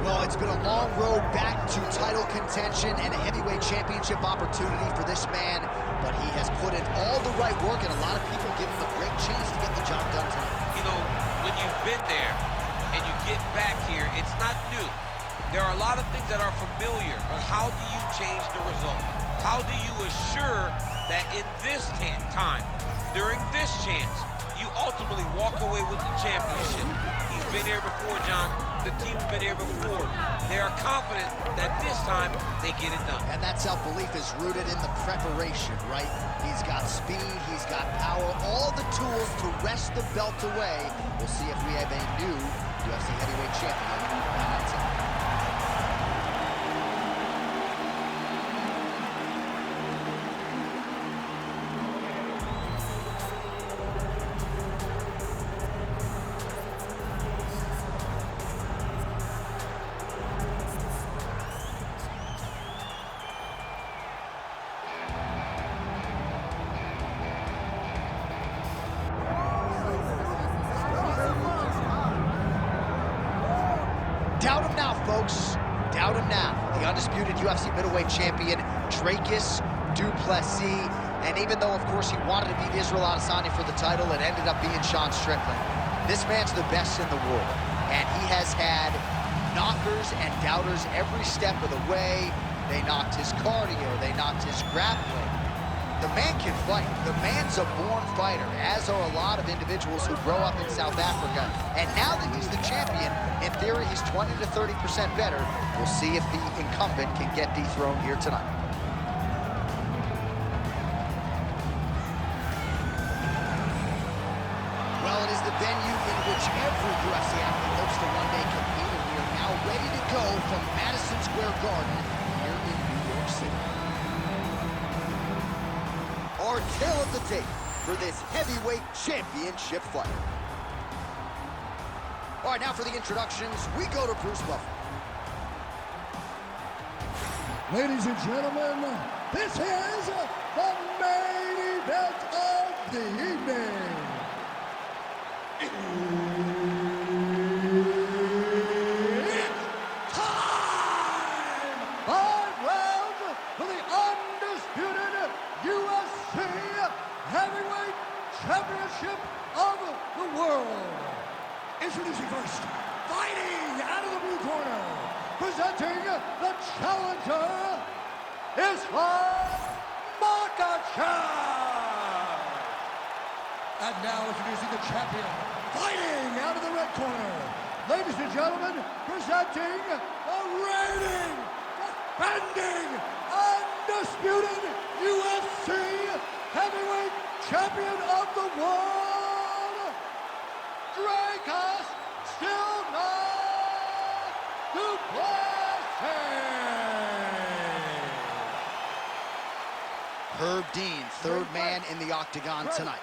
Well, it's been a long road back to title contention and a heavyweight championship opportunity for this man, but he has put in all the right work, and a lot of people give him a great chance to get the job done tonight. You know, when you've been there and you get back here, it's not new. There are a lot of things that are familiar, but how do you change the result? How do you assure that in this time, during this chance, you ultimately walk away with the championship? He's been here before, John. The team's been here before. They are confident that this time they get it done. And that self-belief is rooted in the preparation, right? He's got speed, he's got power, all the tools to wrest the belt away. We'll see if we have a new UFC heavyweight champion on that team. Doubt him now, folks. Doubt him now. The undisputed UFC middleweight champion, Dricus du Plessis. And even though, of course, he wanted to beat Israel Adesanya for the title, it ended up being Sean Strickland. This man's the best in the world. And he has had knockers and doubters every step of the way. They knocked his cardio. They knocked his grappling. The man can fight. The man's a born fighter, as are a lot of individuals who grow up in South Africa. And now that he's the champion, in theory, he's 20 to 30% better. We'll see if the incumbent can get dethroned here tonight. Well, it is the venue in which every UFC athlete hopes to one day compete, and we are now ready to go from Madison Square Garden here in New York City. Our tale of the tape for this heavyweight championship fight. All right, now for the introductions, we go to Bruce Buffer. Ladies and gentlemen, this is the main event of the evening. It's time! 5 rounds for the undisputed UFC Heavyweight Championship of the world. Introducing first, fighting out of the blue corner, presenting the challenger, Islam Makhachev. And now introducing the champion, fighting out of the red corner, ladies and gentlemen, presenting the reigning, defending, undisputed UFC Heavyweight Champion of the world, Dricus still not du Plessis. Herb Dean, third man in the octagon tonight.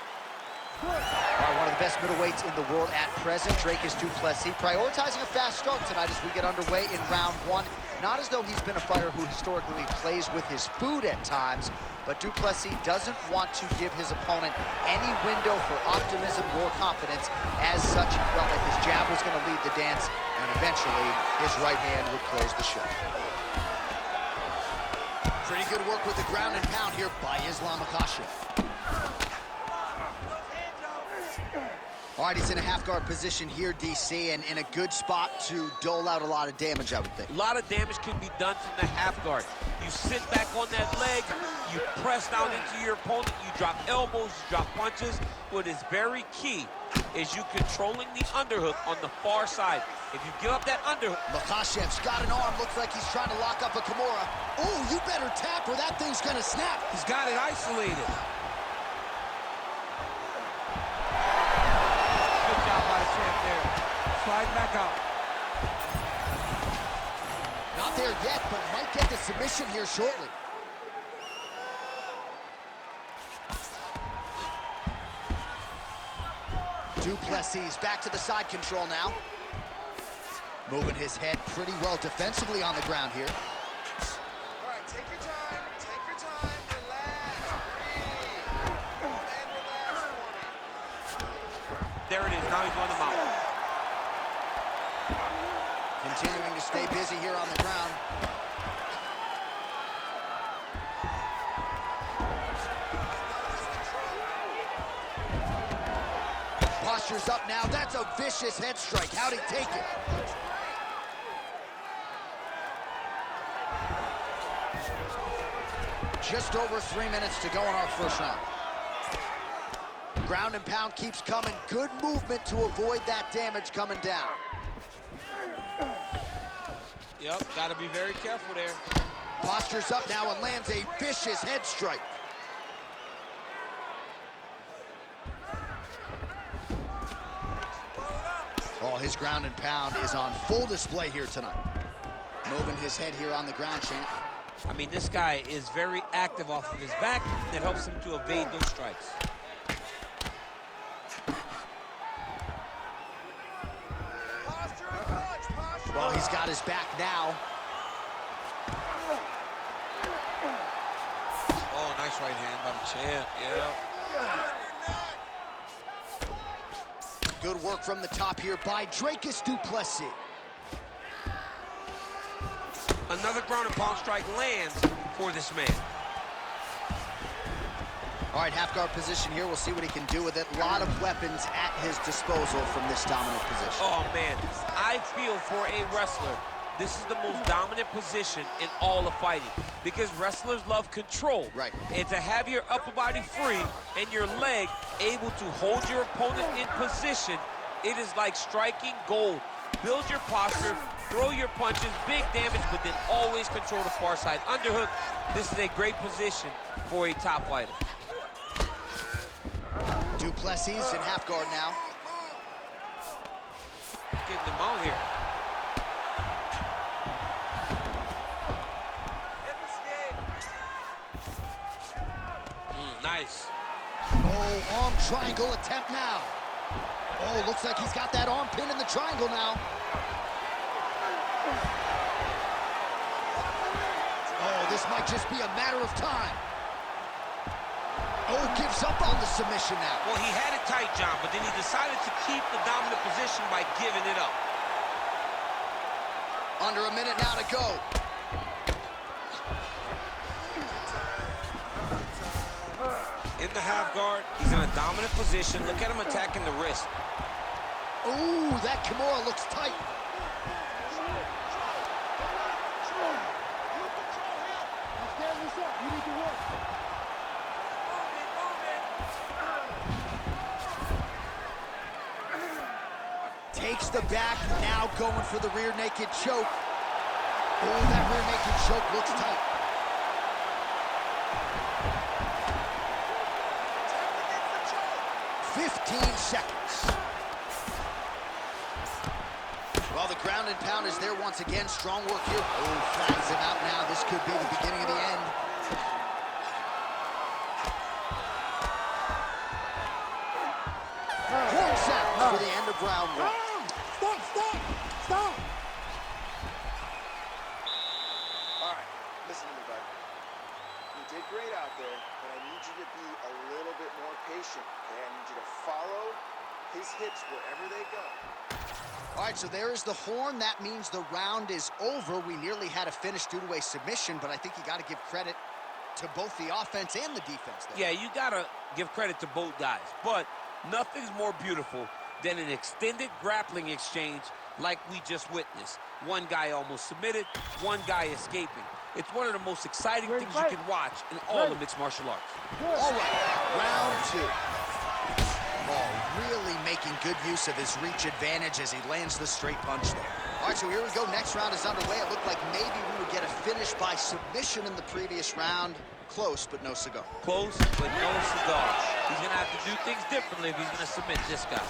All right, one of the best middleweights in the world at present, Dricus du Plessis, prioritizing a fast start tonight as we get underway in round one. Not as though he's been a fighter who historically plays with his food at times, but du Plessis doesn't want to give his opponent any window for optimism or confidence. As such, he felt like his jab was going to lead the dance, and eventually his right hand would close the show. Pretty good work with the ground and pound here by Islam Makhachev. All right, he's in a half-guard position here, DC, and in a good spot to dole out a lot of damage, I would think. A lot of damage can be done from the half guard. You sit back on that leg, you press down into your opponent, you drop elbows, you drop punches. What is very key is you controlling the underhook on the far side. If you give up that underhook... Makhachev's got an arm, looks like he's trying to lock up a Kimura. Oh, you better tap or that thing's gonna snap. He's got it isolated. Slide back out. Not there yet, but might get the submission here shortly. Du Plessis back to the side control now. Moving his head pretty well defensively on the ground here. All right, take your time, take dizzy here on the ground. Posture's up now. That's a vicious head strike. How'd he take it? Just over 3 minutes to go in our first round. Ground and pound keeps coming. Good movement to avoid that damage coming down. Yep, got to be very careful there. Posture's up now and lands a vicious head strike. Oh, his ground and pound is on full display here tonight. Moving his head here on the ground, champ. I mean, this guy is very active off of his back. That helps him to evade those strikes. Well, he's got his back now. Oh, nice right hand by the champ, yeah. Good work from the top here by Dricus du Plessis. Another ground and pound strike lands for this man. All right, half guard position here. We'll see what he can do with it. A lot of weapons at his disposal from this dominant position. Oh, man. I feel for a wrestler, this is the most dominant position in all of fighting because wrestlers love control. Right. And to have your upper body free and your leg able to hold your opponent in position, it is like striking gold. Build your posture, throw your punches, big damage, but then always control the far side. Underhook, this is a great position for a top fighter. Du Plessis in half guard now. Getting them out here. Nice. Oh, arm triangle attempt now. Oh, looks like he's got that arm pin in the triangle now. Oh, this might just be a matter of time. Oh, gives up on the submission now. Well, he had it tight, John, but then he decided to keep the dominant position by giving it up. Under a minute now to go. In the half guard, he's in a dominant position. Look at him attacking the wrist. Ooh, that Kimura looks tight. Takes the back, now going for the rear naked choke. Oh, that rear naked choke looks tight. Seconds. Well, the ground and pound is there once again. Strong work here. Oh, flags him out now. This could be the beginning of the end. Horn sounds for the end of round one. Stop! All right, listen to me, bud. You did great out there, but I need you to be a little bit more patient, okay? I need you to follow his hits wherever they go. All right, so there is the horn. That means the round is over. We nearly had a finish due to a submission, but I think you got to give credit to both the offense and the defense there. Yeah, you got to give credit to both guys, but nothing's more beautiful than an extended grappling exchange like we just witnessed. One guy almost submitted, one guy escaping. It's one of the most exciting things you can watch in all of mixed martial arts. All right, round two. Oh, really making good use of his reach advantage as he lands the straight punch there. All right, so here we go. Next round is underway. It looked like maybe we would get a finish by submission in the previous round. Close, but no cigar. Close, but no cigar. He's going to have to do things differently if he's going to submit this guy.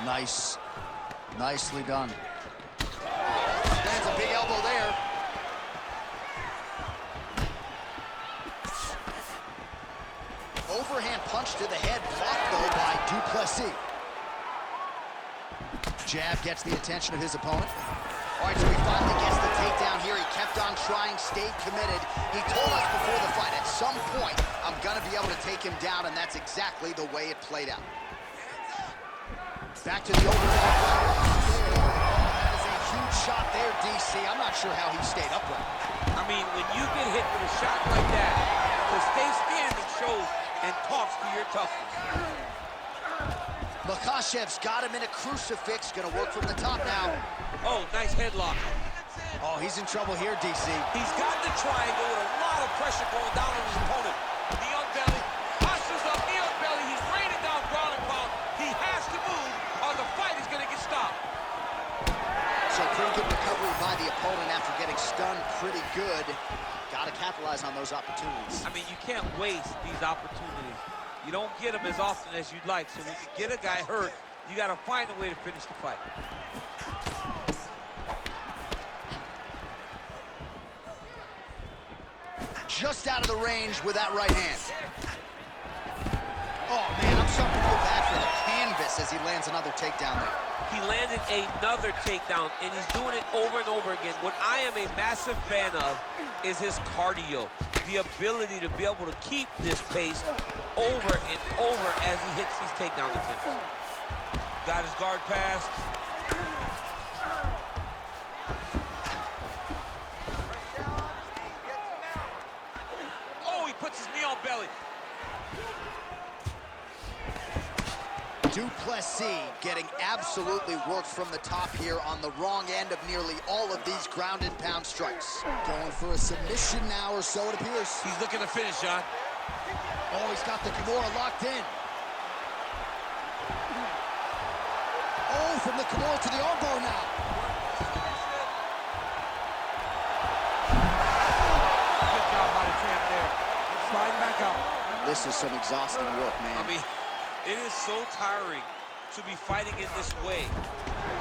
Nice. Nicely done. Lands a big elbow there. Overhand punch to the head, blocked though by du Plessis. Jab gets the attention of his opponent. All right, so he finally gets the takedown here. He kept on trying, stayed committed. He told us before the fight, at some point, I'm going to be able to take him down, and that's exactly the way it played out. Back to the overhead. That is a huge shot there, DC. I'm not sure how he stayed upright. I mean, when you get hit with a shot like that, to stay standing shows and talks to your toughness. Makhachev's got him in a crucifix. Gonna work from the top now. Oh, nice headlock. Oh, he's in trouble here, DC. He's got the triangle with a lot of pressure going down on his opponent. Knee on belly, postures up, knee on belly. He's raining down ground and pound. He has to move or the fight is gonna get stopped. So pretty good recovery by the opponent after getting stunned pretty good. Gotta capitalize on those opportunities. I mean, you can't waste these opportunities. You don't get them as often as you'd like. So when you get a guy hurt, you gotta find a way to finish the fight. Just out of the range with that right hand. Oh, man, I'm starting to feel bad for the canvas as he lands another takedown there. He landed another takedown, and he's doing it over and over again. What I am a massive fan of is his cardio, the ability to be able to keep this pace over and over as he hits these takedown attempts. Got his guard passed. Oh, he puts his knee on belly. Du Plessis getting absolutely worked from the top here on the wrong end of nearly all of these ground and pound strikes. Going for a submission now, or so it appears. He's looking to finish, John. Oh, he's got the Kimura locked in. Oh, from the Kimura to the armbar now. Good job by the champ there. Sliding back out. This is some exhausting work, man. I mean, it is so tiring to be fighting in this way.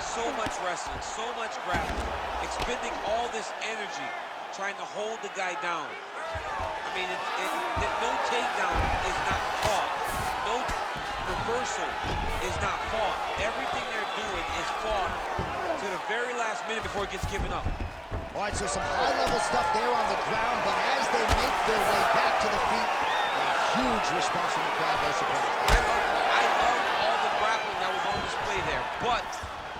So much wrestling, so much grappling, expending all this energy, trying to hold the guy down. I mean, no takedown is not fought. No reversal is not fought. Everything they're doing is fought to the very last minute before it gets given up. All right, so some high-level stuff there on the ground, but as they make their way back to the feet, a huge response from the crowd, no surprise. I love all the grappling that was on display there, but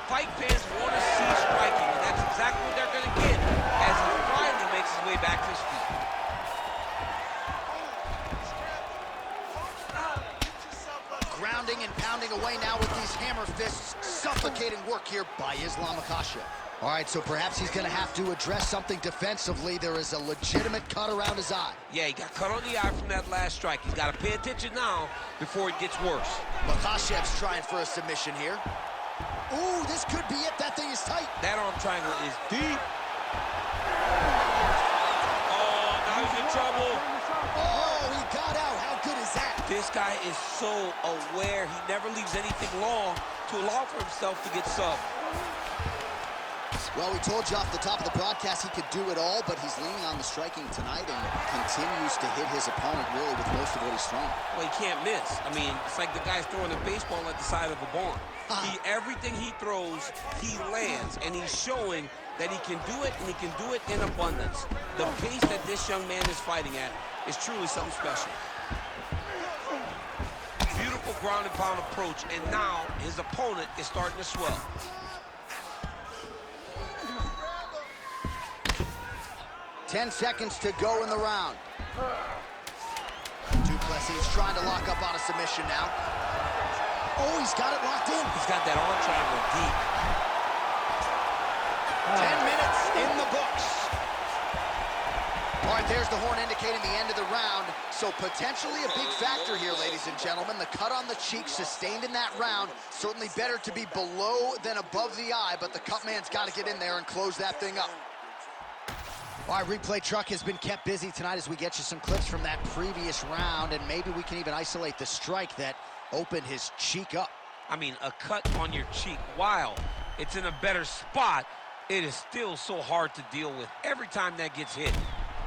fight fans want to see striking, and that's exactly what they're going to get as he finally makes his way back to his feet. Grounding and pounding away now with these hammer fists, suffocating work here by Islam Makhachev. All right, so perhaps he's going to have to address something defensively. There is a legitimate cut around his eye. Yeah, he got cut on the eye from that last strike. He's got to pay attention now before it gets worse. Makhachev's trying for a submission here. Ooh, this could be it. That thing is tight. That arm triangle is deep. Oh, now he's in trouble. Oh, he got out. How good is that? This guy is so aware. He never leaves anything long to allow for himself to get subbed. Well, we told you off the top of the broadcast he could do it all, but he's leaning on the striking tonight and continues to hit his opponent really with most of what he's throwing. Well, he can't miss. I mean, it's like the guy's throwing a baseball at the side of a barn. Everything he throws, he lands, and he's showing that he can do it, and he can do it in abundance. The pace that this young man is fighting at is truly something special. Beautiful ground and pound approach, and now his opponent is starting to swell. 10 seconds to go in the round. Du Plessis trying to lock up on a submission now. Oh, he's got it locked in. He's got that arm triangle deep. 10 minutes in the books. All right, there's the horn indicating the end of the round. So potentially a big factor here, ladies and gentlemen. The cut on the cheek sustained in that round. Certainly better to be below than above the eye, but the cut man's got to get in there and close that thing up. All right, replay truck has been kept busy tonight as we get you some clips from that previous round, and maybe we can even isolate the strike that opened his cheek up. I mean, a cut on your cheek, while it's in a better spot, it is still so hard to deal with. Every time that gets hit,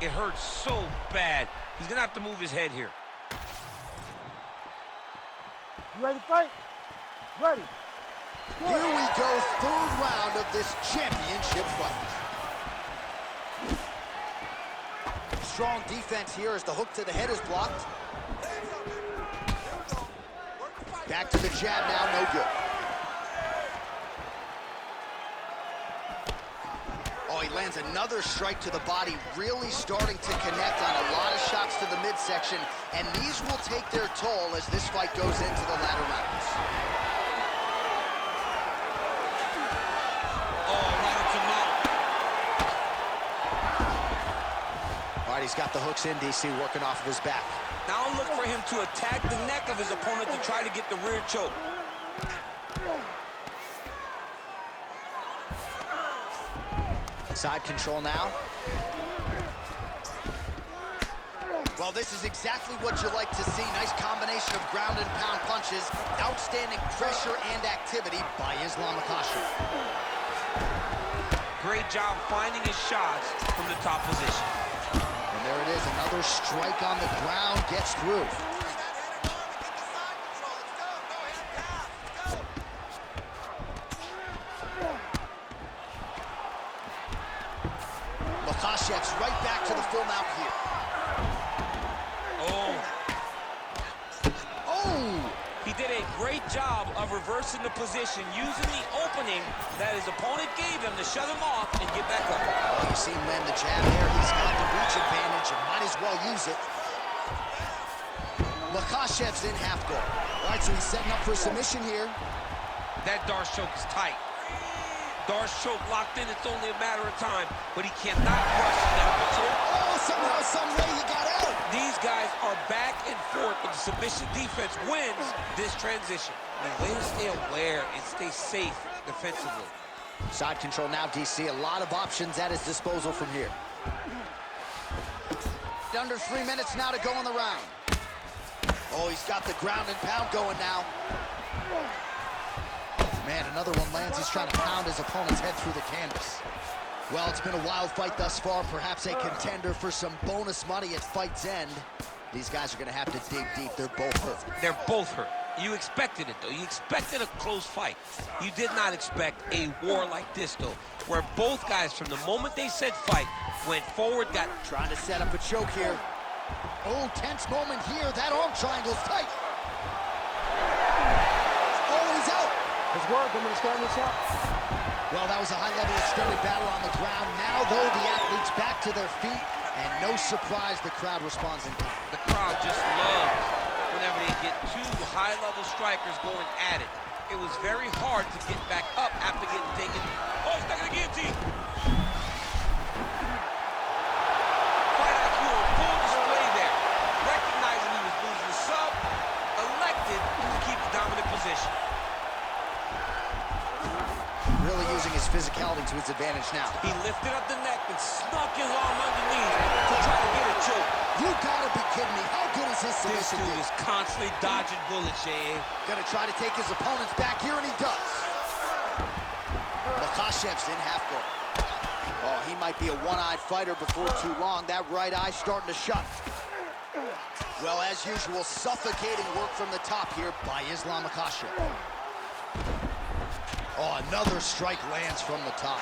it hurts so bad. He's gonna have to move his head here. You ready to fight? Ready. Here we go, third round of this championship fight. Strong defense here as the hook to the head is blocked. Back to the jab now, no good. Oh, he lands another strike to the body, really starting to connect on a lot of shots to the midsection, and these will take their toll as this fight goes into the latter rounds. All right, he's got the hooks in, DC, working off of his back. Now look for him to attack the neck of his opponent to try to get the rear choke. Side control now. Well, this is exactly what you like to see. Nice combination of ground and pound punches. Outstanding pressure and activity by Islam Makhachev. Great job finding his shots from the top position. And there it is, another strike on the ground, gets through. Makhachev's right back to the full mount here. He did a great job of reversing the position, using the opening that his opponent gave him to shut him off and get back up. Well, you see him land the jab there. He's got the reach advantage and might as well use it. Makhachev's in half guard. All right, so he's setting up for submission here. That Darce choke is tight. Darce choke locked in, it's only a matter of time, but he cannot rush that. Oh, somehow, some way he got out. These guys are back and forth, but the submission defense wins this transition. The way to stay aware and stay safe defensively. Side control now, DC. A lot of options at his disposal from here. Under 3 minutes now to go in the round. Oh, he's got the ground and pound going now. Man, another one lands. He's trying to pound his opponent's head through the canvas. Well, it's been a wild fight thus far. Perhaps a contender for some bonus money at fight's end. These guys are going to have to dig deep. They're both hurt. They're both hurt. You expected it, though. You expected a close fight. You did not expect a war like this, though, where both guys, from the moment they said fight, went forward, got... Trying to set up a choke here. Oh, tense moment here. That arm triangle's tight. Oh, he's out. It's working. I'm going to stand this up. Well, that was a high-level extended battle on the ground. Now, though, the athletes back to their feet, and no surprise, the crowd responds in kind. The crowd just loves whenever they get two high-level strikers going at it. It was very hard to get back up after getting taken. Oh, he's not going to guillotine. Fight IQ on full display there. Recognizing he was losing the sub, elected to keep the dominant position. Really using his physicality to his advantage now. He lifted up the neck and snuck his arm underneath to try to get a choke. You gotta be kidding me. How good is his This submission? dude is constantly dodging bullets, Jay. Gonna try to take his opponents back here, and he does. Makhachev's in half guard. Oh, he might be a one-eyed fighter before too long. That right eye starting to shut. Well, as usual, suffocating work from the top here by Islam Makhachev. Oh, another strike lands from the top.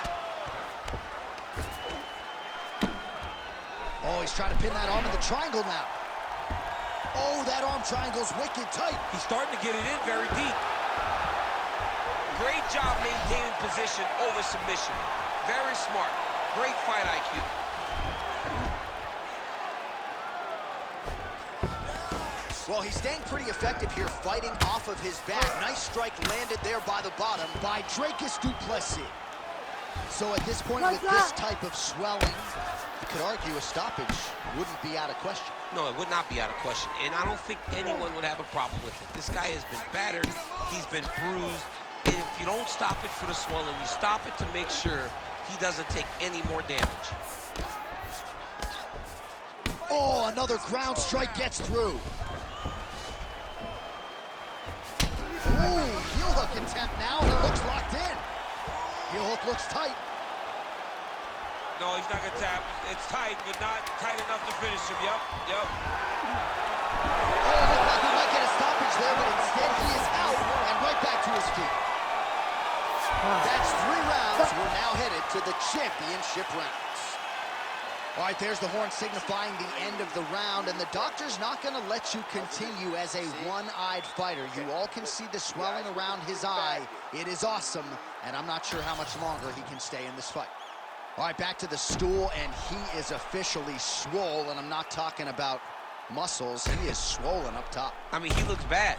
Oh, he's trying to pin that arm in the triangle now. Oh, that arm triangle's wicked tight. He's starting to get it in very deep. Great job maintaining position over submission. Very smart. Great fight IQ. Well, he's staying pretty effective here, fighting off of his back. Nice strike landed there by the bottom by Dricus du Plessis. So at this point, with this type of swelling, you could argue a stoppage wouldn't be out of question. No, it would not be out of question, and I don't think anyone would have a problem with it. This guy has been battered, he's been bruised, and if you don't stop it for the swelling, you stop it to make sure he doesn't take any more damage. Oh, another ground strike gets through. Ooh, heel hook attempt now, and it looks locked in. Heel hook looks tight. No, he's not gonna tap. It's tight, but not tight enough to finish him. Yep. Oh, it looked like he might get a stoppage there, but instead he is out and right back to his feet. That's 3 rounds. We're now headed to the championship rounds. All right, there's the horn signifying the end of the round, and the doctor's not going to let you continue as a one-eyed fighter. You all can see the swelling around his eye. It is awesome, and I'm not sure how much longer he can stay in this fight. All right, back to the stool, and he is officially swole, and I'm not talking about muscles. He is swollen up top. I mean, he looks bad.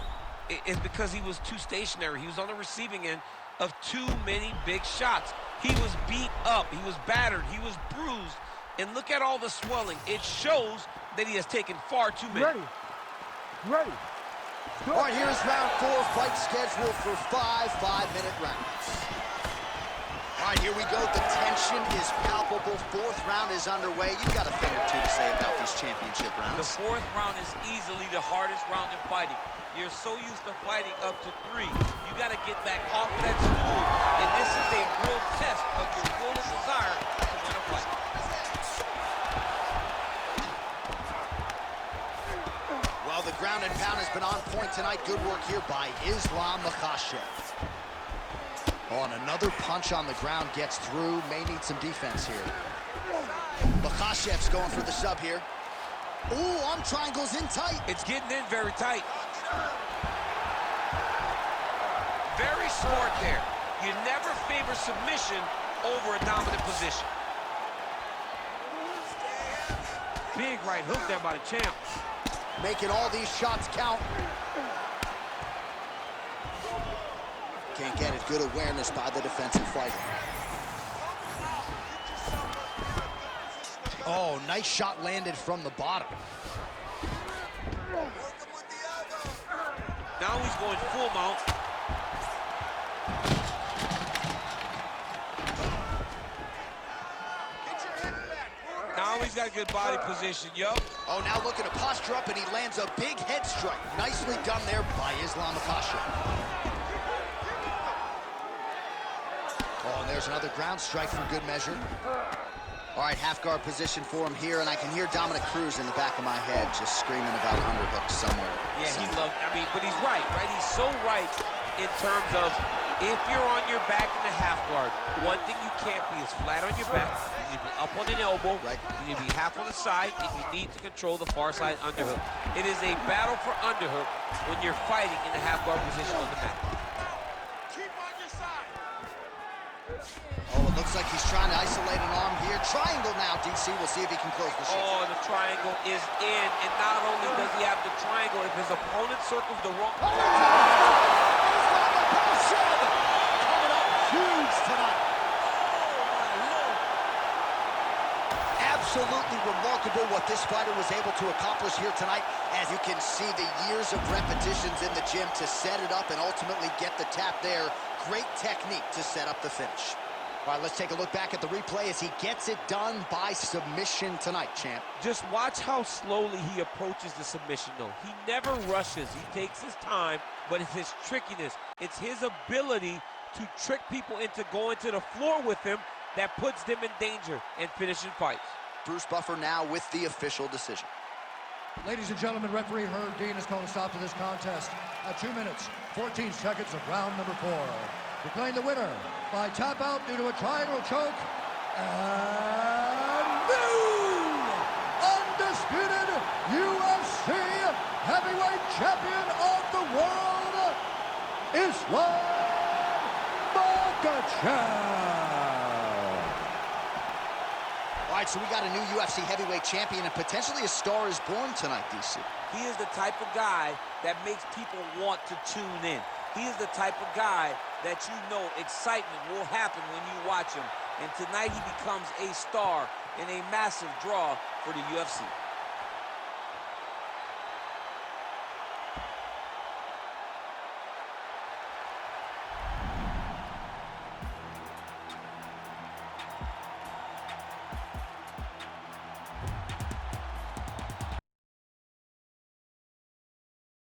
It's because he was too stationary. He was on the receiving end of too many big shots. He was beat up. He was battered. He was bruised. And look at all the swelling. It shows that he has taken far too many. Ready. All right, here's round 4, fight scheduled for 5 5-minute rounds. All right, here we go. The tension is palpable. 4th round is underway. You've got a thing or two to say about these championship rounds. The 4th round is easily the hardest round in fighting. You're so used to fighting up to 3. You got to get back off of that stool. And this is a real test of your will and desire to win a fight. Well, the ground and pound has been on point tonight. Good work here by Islam Makhachev. Oh, and another punch on the ground gets through. May need some defense here. Makhachev's going for the sub here. Ooh, arm triangle's in tight. It's getting in very tight. Very smart there. You never favor submission over a dominant position. Big right hook there by the champ. Making all these shots count. Can't get it. Good awareness by the defensive fighter. Oh, nice shot landed from the bottom. Now he's going full mount. Now he's got good body position, yo. Oh, now looking to posture up, and he lands a big head strike. Nicely done there by Islam Makhachev. Oh, and there's another ground strike for good measure. All right, half guard position for him here, and I can hear Dominic Cruz in the back of my head just screaming about underhooks somewhere. Yeah, he loves, but he's right? He's so right in terms of if you're on your back in the half guard, one thing you can't be is flat on your back. You need to be up on an elbow. Right. You need to be half on the side, and you need to control the far side underhook. It is a battle for underhook when you're fighting in the half guard position on the mat. Oh, it looks like he's trying to isolate an arm here. Triangle now, DC. We'll see if he can close the shot. Oh, the triangle is in, and not only does he have the triangle, if his opponent circles the wrong... Coming up huge tonight. Absolutely remarkable what this fighter was able to accomplish here tonight. As you can see, the years of repetitions in the gym to set it up and ultimately get the tap there. Great technique to set up the finish. All right, let's take a look back at the replay as he gets it done by submission tonight, champ. Just watch how slowly he approaches the submission, though. He never rushes. He takes his time, but it's his trickiness. It's his ability to trick people into going to the floor with him that puts them in danger and finishing fights. Bruce Buffer now with the official decision. Ladies and gentlemen, referee Herb Dean has called a stop to this contest at 2 minutes, 14 seconds of round number 4. Declaring the winner by tap out due to a triangle choke, and new undisputed UFC heavyweight champion of the world, Islam Makhachev. All right, so we got a new UFC heavyweight champion, and potentially a star is born tonight, DC. He is the type of guy that makes people want to tune in. He is the type of guy that you know excitement will happen when you watch him. And tonight he becomes a star and a massive draw for the UFC.